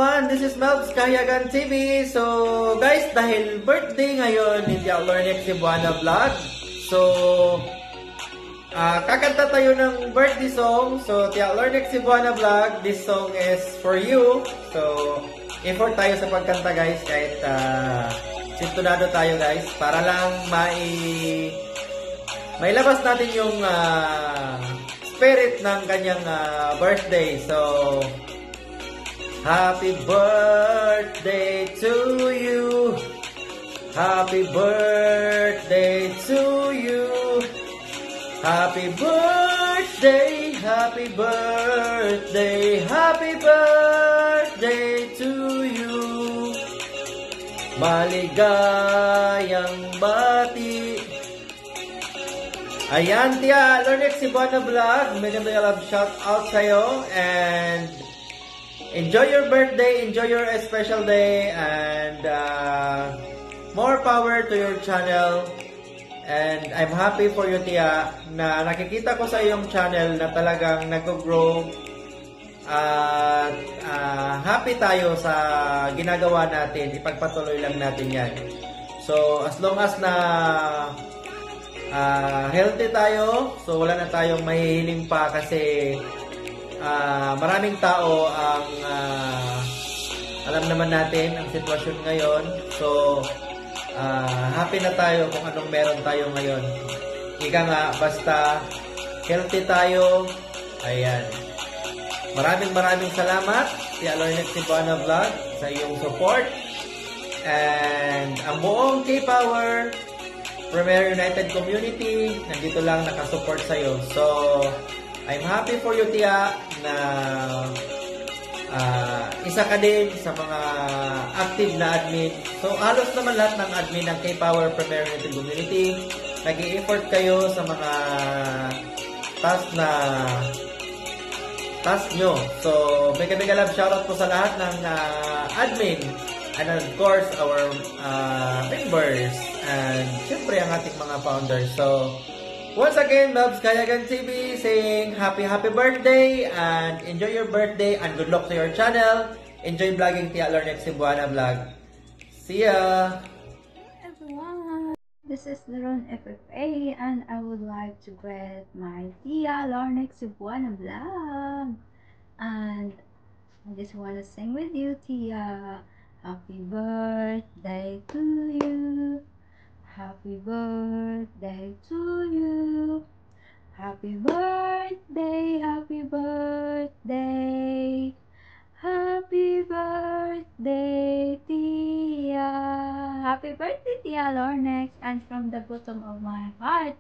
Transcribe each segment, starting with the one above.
everyone, this is Melbs Kahiyagan TV. So guys, dahil birthday ngayon ni Tia Lornex Cebuana Vlog, so kakanta tayo ng birthday song. So Tia Lornex Cebuana Vlog, this song is for you. So effort tayo sa pagkanta guys, kahit sintonado tayo guys, para lang mailabas natin yung spirit ng kanyang birthday. So happy birthday to you. Happy birthday to you. Happy birthday, happy birthday, happy birthday to you. Maligayang bati. Ayan, Tia Lornex Cebuana Vlog, mega love shout out sa'yo, and enjoy your birthday, enjoy your special day, and more power to your channel. And I'm happy for you, Tia, na nakikita ko sa iyong channel na talagang nag-grow at happy tayo sa ginagawa natin. Ipagpatuloy lang natin yan. So, as long as na healthy tayo, so wala na tayong mahihiling pa kasi maraming tao ang alam naman natin ang sitwasyon ngayon. So happy na tayo kung anong meron tayo ngayon. Ika nga, basta healthy tayo. Ayan. Maraming salamat, Tia Lornex Cebuana Vlog, sa iyong support. And ang buong K-Power Premier United Community nandito lang nakasupport sa iyo. So I'm happy for you, Tia, na isa ka din sa mga active na admin. So, halos naman lahat ng admin ng K-Power Premier United Community, nag-i-effort kayo sa mga task nyo. So, mega love shoutout po sa lahat ng admin. And of course, our members. And syempre, ang ating mga founders. So, once again, Melbs Kahiyagan TV saying happy birthday and enjoy your birthday and good luck to your channel. Enjoy vlogging, Tia Lornex Cebuana Vlog. See ya! Hello everyone! This is Leron FFA and I would like to greet my Tia Lornex Cebuana Vlog. And I just want to sing with you, Tia. Happy birthday to you. Happy birthday to you. Happy birthday, happy birthday. Happy birthday, Tia. Happy birthday, Tia Lornex. And from the bottom of my heart,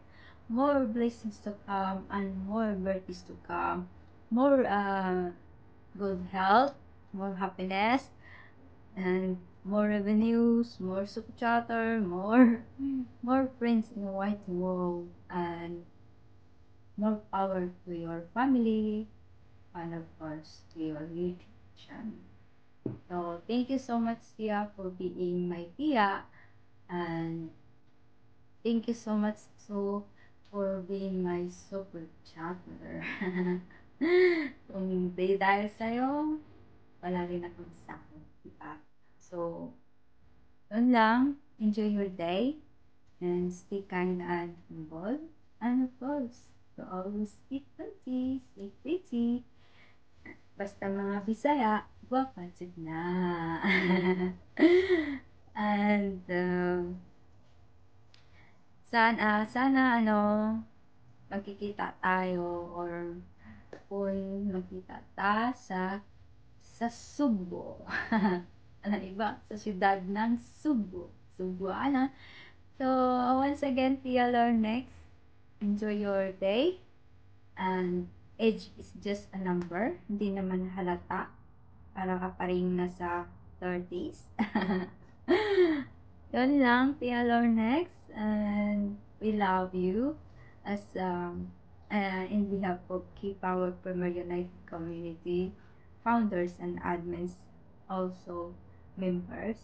more blessings to come and more birthdays to come. More good health, more happiness, and more revenues, more super chatter, more friends in the white world, and more power to your family, and of course to your YouTube channel. So thank you so much, Tia, for being my Tia, and thank you so much for being my super chatter. Kung di dahil sa'yo, wala rin akong sakit, diba? So, yun lang. Enjoy your day. And stay kind and humble. And of course, to always eat healthy, stay pretty. Basta mga Bisaya, buwapansit na. And, sana, magkikita tayo or kung magkita ta sa Subo. Alam iba, sa siyudad ng Subo. Subuana. So, once again, Tia Lornex, enjoy your day. And age is just a number. Hindi naman halata. Para ka pa rin nasa 30s. Yun lang, Tia Lornex. And we love you. As in behalf of K-Power Premier United Community founders and admins, also members.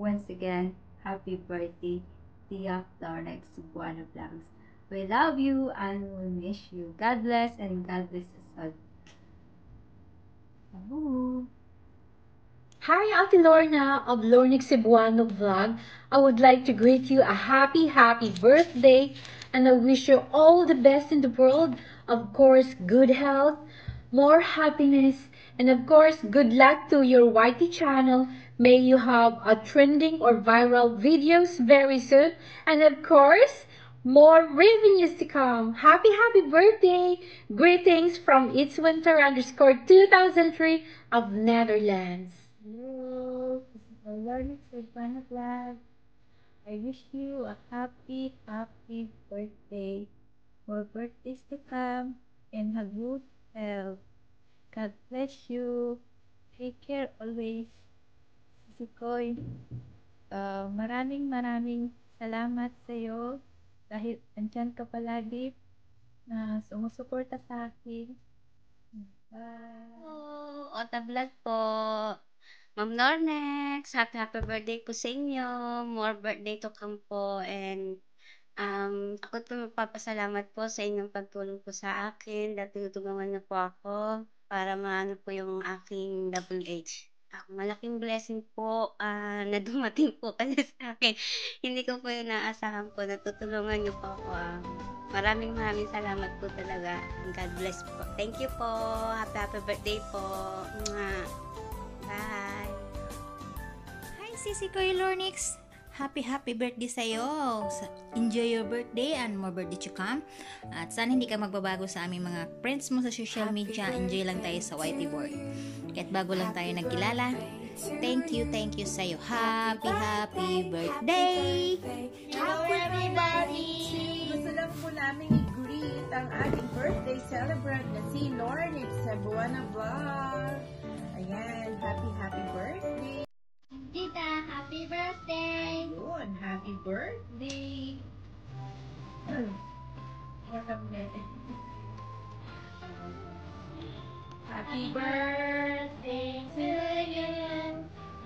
Once again, happy birthday, Tia Lornex Cebuana Vlogs. We love you and we miss you. God bless and God bless us all. Ooh. Hi, Ate Lorna of Lornix Cebuano Vlog. I would like to greet you a happy birthday, and I wish you all the best in the world. Of course, good health, more happiness, and of course, good luck to your YT channel. May you have a trending or viral videos very soon, and of course, more revenues to come. Happy birthday! Greetings from It's Winter underscore 2003 of Netherlands. Hello, this is the Lord Silvana Vlog. I wish you a happy birthday. More birthdays to come and a good health. God bless you. Take care always. Si Koy, maraming salamat sa iyo dahil andyan ka palagi na sumusuporta sa akin. Bye. Hello, Ota Vlog po. Ma'am Nornex, happy birthday po sa inyo. More birthday to come po. And ako po magpapasalamat po sa inyong pagtulong po sa akin. Dahil tinutulungan niyo po ako para maano po yung aking double H. Malaking blessing po na dumating po kasi sa akin. Hindi ko po yung naasahan po. Natutulungan niyo po ako. Maraming salamat po talaga. God bless po. Thank you po. Happy birthday po. Mwah. Bye. Hi, Sisi Koy Lornix. Happy birthday sa'yo. Enjoy your birthday and more birthday to come. At sana hindi ka magbabago sa aming mga friends mo sa social media. Enjoy lang tayo sa YT board. Kahit bago lang tayo nagkilala. Thank you sa'yo. Happy birthday! Hello everybody! Gusto lang po namin i-greet ang ating birthday celebrant na si Lornix Cebuana Vlog. Ayan, happy birthday! Tita, happy birthday! Yun, happy birthday! Happy birthday to you.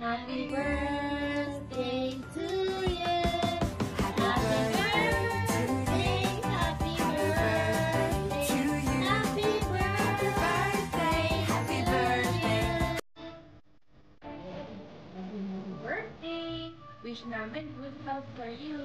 Happy birthday to you. Happy birthday. Happy birthday to you. Happy birthday. Happy birthday. Happy birthday. Wish namin good health for you.